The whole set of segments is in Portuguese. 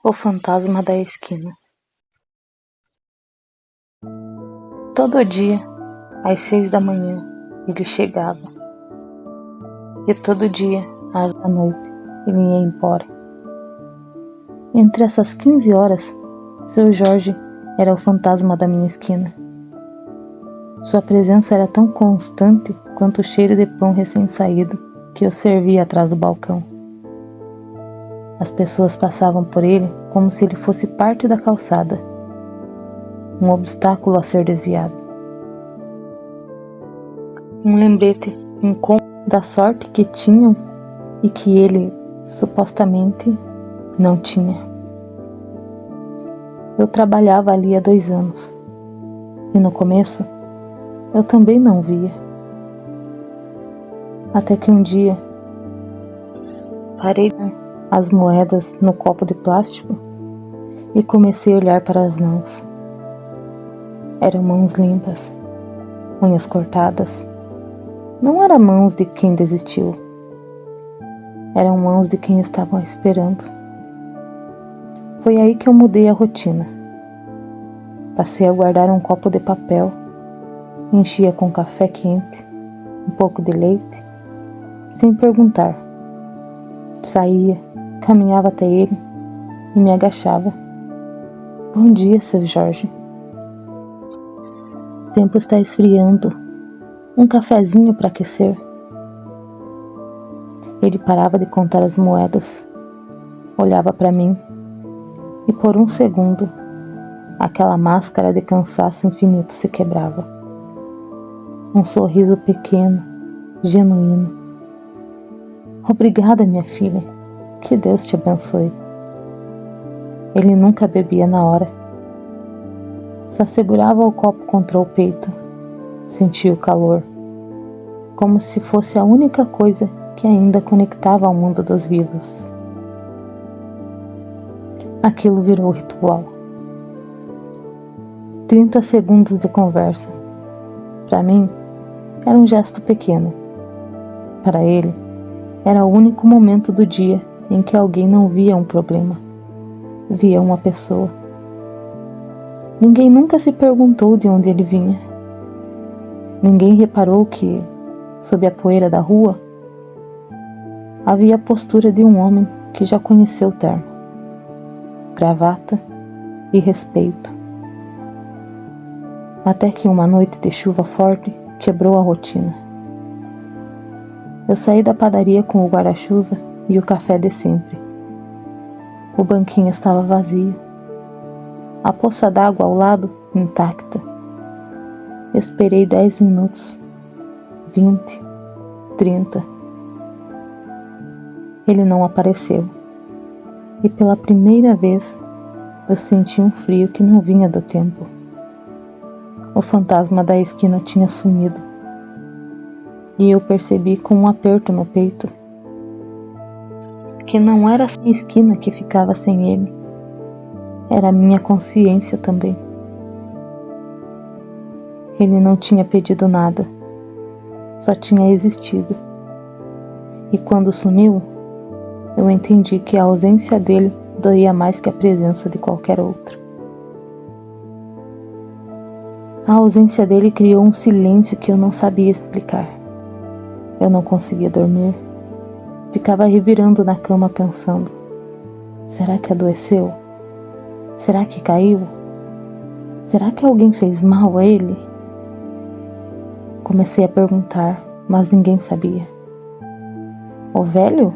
O fantasma da esquina. Todo dia, às 6 da manhã, ele chegava. E todo dia, às da noite, ele ia embora. Entre essas 15 horas, seu Jorge era o fantasma da minha esquina. Sua presença era tão constante quanto o cheiro de pão recém-saído que eu servia atrás do balcão. As pessoas passavam por ele como se ele fosse parte da calçada, um obstáculo a ser desviado. Um lembrete, um conto da sorte que tinham e que ele, supostamente, não tinha. Eu trabalhava ali há 2 anos, e no começo, eu também não via. Até que um dia, parei as moedas no copo de plástico e comecei a olhar para as mãos. Eram mãos limpas, unhas cortadas. Não eram mãos de quem desistiu. Eram mãos de quem estava esperando. Foi aí que eu mudei a rotina. Passei a guardar um copo de papel, enchia com café quente, um pouco de leite, sem perguntar. Saía, caminhava até ele e me agachava. Bom dia, seu Jorge. O tempo está esfriando. Um cafezinho para aquecer. Ele parava de contar as moedas, olhava para mim e por um segundo aquela máscara de cansaço infinito se quebrava. Um sorriso pequeno, genuíno. Obrigada, minha filha. Que Deus te abençoe. Ele nunca bebia na hora. Só segurava o copo contra o peito. Sentia o calor, como se fosse a única coisa que ainda conectava ao mundo dos vivos. Aquilo virou ritual. 30 segundos de conversa. Para mim, era um gesto pequeno. Para ele, era o único momento do dia em que alguém não via um problema, via uma pessoa. Ninguém nunca se perguntou de onde ele vinha. Ninguém reparou que, sob a poeira da rua, havia a postura de um homem que já conheceu o termo: gravata e respeito. Até que uma noite de chuva forte quebrou a rotina. Eu saí da padaria com o guarda-chuva e o café de sempre. O banquinho estava vazio. A poça d'água ao lado, intacta. Esperei 10 minutos, 20, 30. Ele não apareceu. E pela primeira vez, eu senti um frio que não vinha do tempo. O fantasma da esquina tinha sumido. E eu percebi com um aperto no peito que não era só a esquina que ficava sem ele. Era a minha consciência também. Ele não tinha pedido nada, só tinha existido. E quando sumiu, eu entendi que a ausência dele doía mais que a presença de qualquer outra. A ausência dele criou um silêncio que eu não sabia explicar. Eu não conseguia dormir. Ficava revirando na cama pensando: será que adoeceu? Será que caiu? Será que alguém fez mal a ele? Comecei a perguntar, mas ninguém sabia. O velho?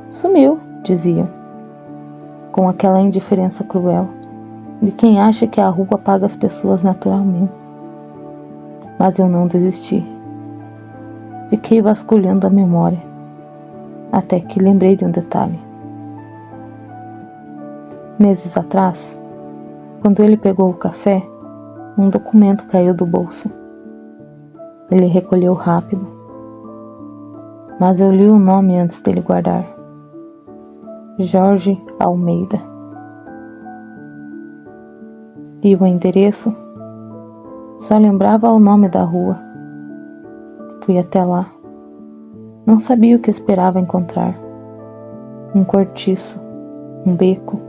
Sumiu, diziam, com aquela indiferença cruel de quem acha que a rua apaga as pessoas naturalmente. Mas eu não desisti. Fiquei vasculhando a memória, até que lembrei de um detalhe. Meses atrás, quando ele pegou o café, um documento caiu do bolso. Ele recolheu rápido, mas eu li o nome antes dele guardar: Jorge Almeida. E o endereço? Só lembrava o nome da rua. Fui até lá. Não sabia o que esperava encontrar. Um cortiço, um beco,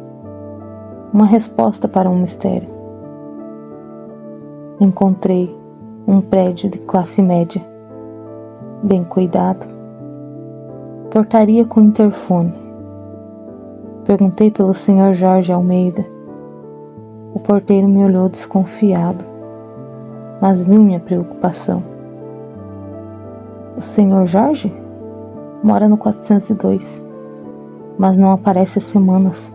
uma resposta para um mistério. Encontrei um prédio de classe média, bem cuidado, portaria com interfone. Perguntei pelo Sr. Jorge Almeida. O porteiro me olhou desconfiado, mas viu minha preocupação. O Sr. Jorge mora no 402, mas não aparece há semanas.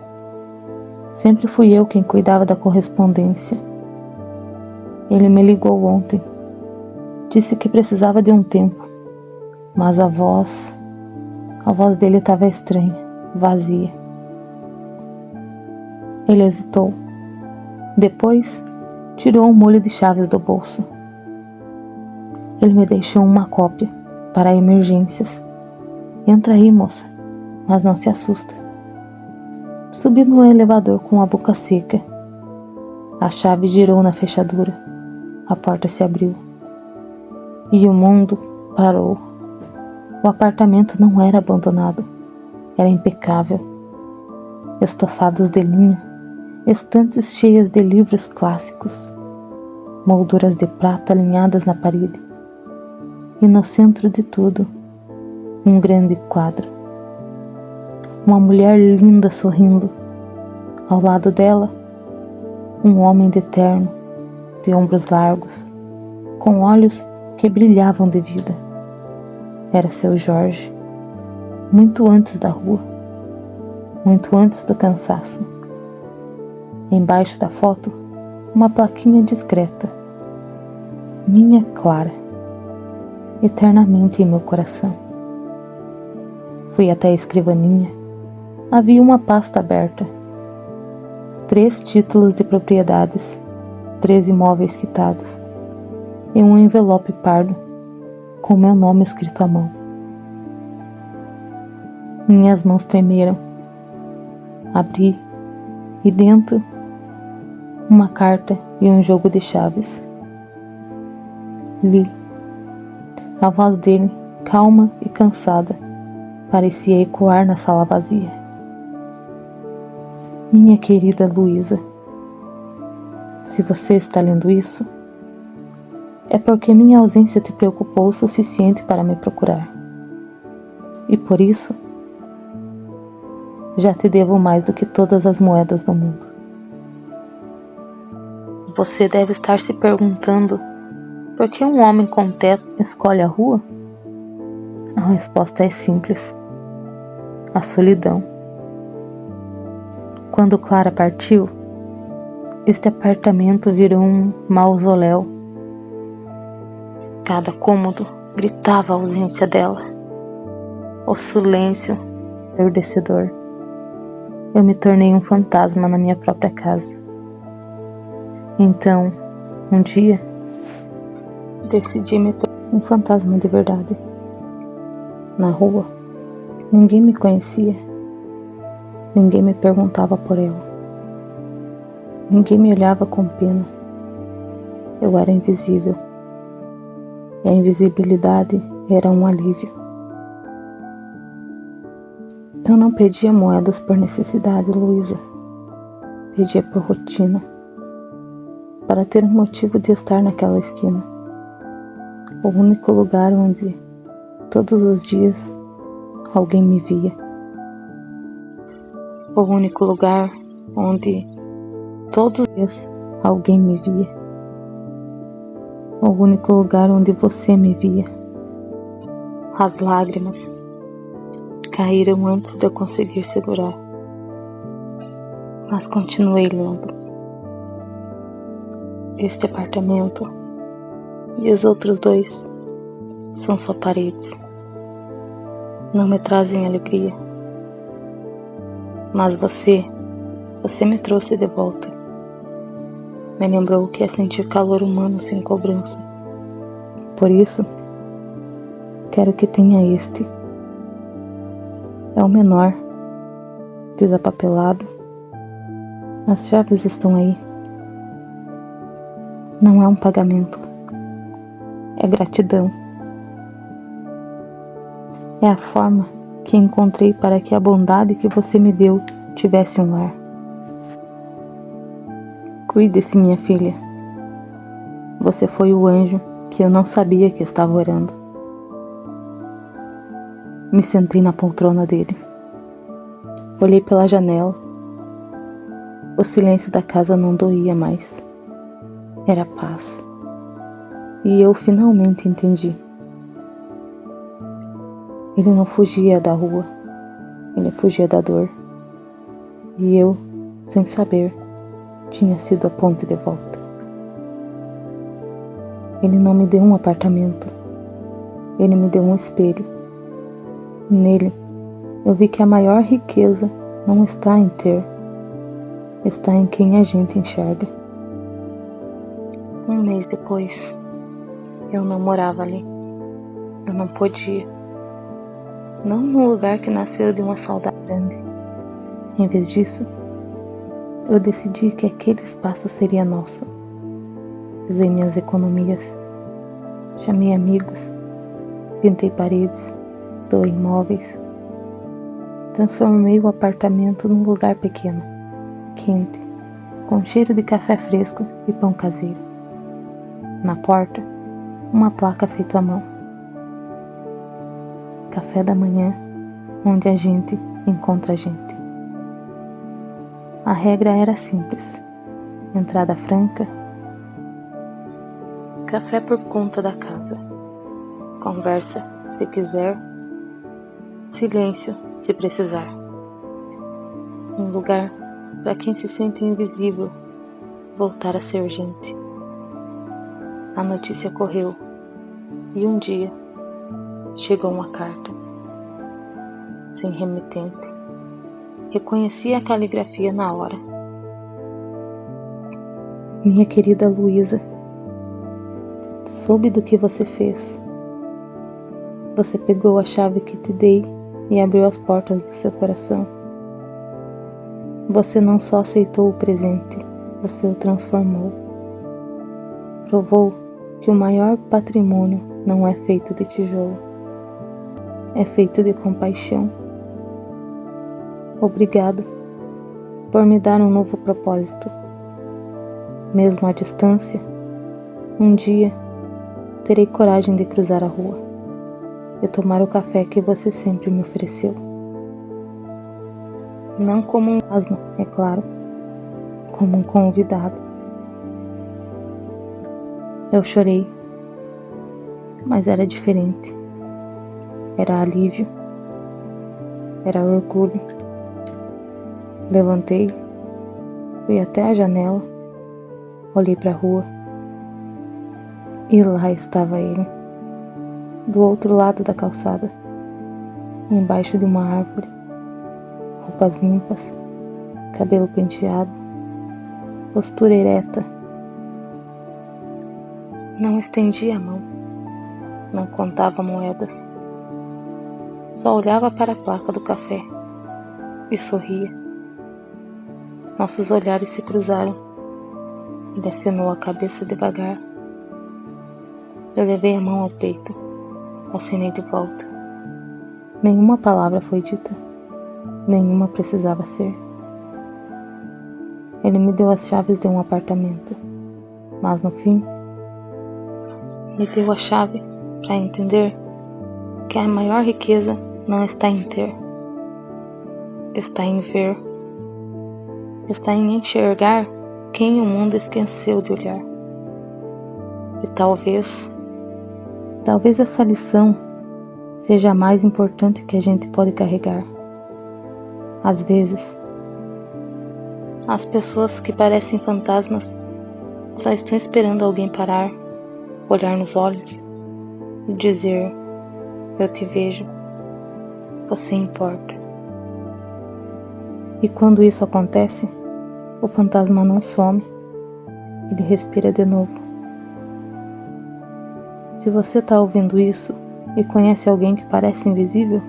Sempre fui eu quem cuidava da correspondência. Ele me ligou ontem. Disse que precisava de um tempo, mas a voz dele estava estranha, vazia. Ele hesitou. Depois, tirou um molho de chaves do bolso. Ele me deixou uma cópia para emergências. Entra aí, moça, mas não se assusta. Subi no elevador com a boca seca. A chave girou na fechadura. A porta se abriu. E o mundo parou. O apartamento não era abandonado. Era impecável. Estofados de linho, estantes cheias de livros clássicos, molduras de prata alinhadas na parede. E no centro de tudo, um grande quadro. Uma mulher linda sorrindo. Ao lado dela, um homem de terno, de ombros largos, com olhos que brilhavam de vida. Era seu Jorge, muito antes da rua, muito antes do cansaço. Embaixo da foto, uma plaquinha discreta. Minha Clara, eternamente em meu coração. Fui até a escrivaninha. Havia uma pasta aberta. 3 títulos de propriedades, 3 imóveis quitados, e um envelope pardo, com meu nome escrito à mão. Minhas mãos tremeram. Abri, e dentro, uma carta e um jogo de chaves. Li. A voz dele, calma e cansada, parecia ecoar na sala vazia. Minha querida Luísa, se você está lendo isso, é porque minha ausência te preocupou o suficiente para me procurar. E por isso, já te devo mais do que todas as moedas do mundo. Você deve estar se perguntando por que um homem com teto escolhe a rua? A resposta é simples: a solidão. Quando Clara partiu, este apartamento virou um mausoléu. Cada cômodo gritava a ausência dela. O silêncio ensurdecedor. Eu me tornei um fantasma na minha própria casa. Então, um dia, decidi me tornar um fantasma de verdade. Na rua, ninguém me conhecia. Ninguém me perguntava por ela. Ninguém me olhava com pena. Eu era invisível. E a invisibilidade era um alívio. Eu não pedia moedas por necessidade, Luísa. Pedia por rotina. Para ter um motivo de estar naquela esquina. O único lugar onde, todos os dias, alguém me via. O único lugar onde, todos os dias, alguém me via. O único lugar onde você me via. As lágrimas caíram antes de eu conseguir segurar. Mas continuei lendo. Este apartamento e os outros 2 são só paredes. Não me trazem alegria. Mas você me trouxe de volta. Me lembrou o que é sentir calor humano sem cobrança. Por isso, quero que tenha este. É o menor, desapapelado. As chaves estão aí. Não é um pagamento. É gratidão. É a forma que encontrei para que a bondade que você me deu tivesse um lar. Cuide-se, minha filha. Você foi o anjo que eu não sabia que estava orando. Me sentei na poltrona dele. Olhei pela janela. O silêncio da casa não doía mais. Era paz. E eu finalmente entendi. Ele não fugia da rua. Ele fugia da dor. E eu, sem saber, tinha sido a ponte de volta. Ele não me deu um apartamento. Ele me deu um espelho. Nele, eu vi que a maior riqueza não está em ter, está em quem a gente enxerga. Um mês depois, eu não morava ali. Eu não podia. Não num lugar que nasceu de uma saudade grande. Em vez disso, eu decidi que aquele espaço seria nosso. Usei minhas economias, chamei amigos, pintei paredes, doei móveis. Transformei o apartamento num lugar pequeno, quente, com cheiro de café fresco e pão caseiro. Na porta, uma placa feita à mão. Café da manhã, onde a gente encontra a gente. A regra era simples. Entrada franca. Café por conta da casa. Conversa, se quiser. Silêncio, se precisar. Um lugar para quem se sente invisível voltar a ser gente. A notícia correu e um dia chegou uma carta. Sem remetente. Reconheci a caligrafia na hora. Minha querida Luísa, soube do que você fez. Você pegou a chave que te dei e abriu as portas do seu coração. Você não só aceitou o presente, você o transformou. Provou que o maior patrimônio não é feito de tijolo, é feito de compaixão. Obrigado por me dar um novo propósito. Mesmo à distância, um dia terei coragem de cruzar a rua e tomar o café que você sempre me ofereceu. Não como um asno, é claro, como um convidado. Eu chorei, mas era diferente. Era alívio, era orgulho. Levantei, fui até a janela, olhei para a rua e lá estava ele, do outro lado da calçada, embaixo de uma árvore, roupas limpas, cabelo penteado, postura ereta. Não estendia a mão, não contava moedas, só olhava para a placa do café e sorria. Nossos olhares se cruzaram. Ele acenou a cabeça devagar. Eu levei a mão ao peito, acenei de volta. Nenhuma palavra foi dita, nenhuma precisava ser. Ele me deu as chaves de um apartamento, mas no fim, me deu a chave para entender que a maior riqueza não está em ter, está em ver, está em enxergar quem o mundo esqueceu de olhar. E talvez essa lição seja a mais importante que a gente pode carregar. Às vezes, as pessoas que parecem fantasmas só estão esperando alguém parar, olhar nos olhos e dizer: eu te vejo, você importa. E quando isso acontece, o fantasma não some, ele respira de novo. Se você está ouvindo isso e conhece alguém que parece invisível,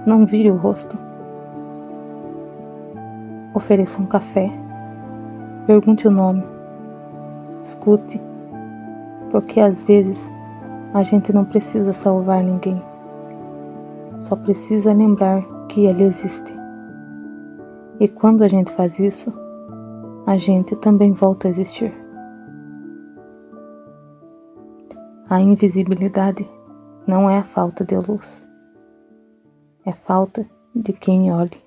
não vire o rosto. Ofereça um café, pergunte o nome, escute, porque às vezes a gente não precisa salvar ninguém, só precisa lembrar que ele existe. E quando a gente faz isso, a gente também volta a existir. A invisibilidade não é a falta de luz, é falta de quem olhe.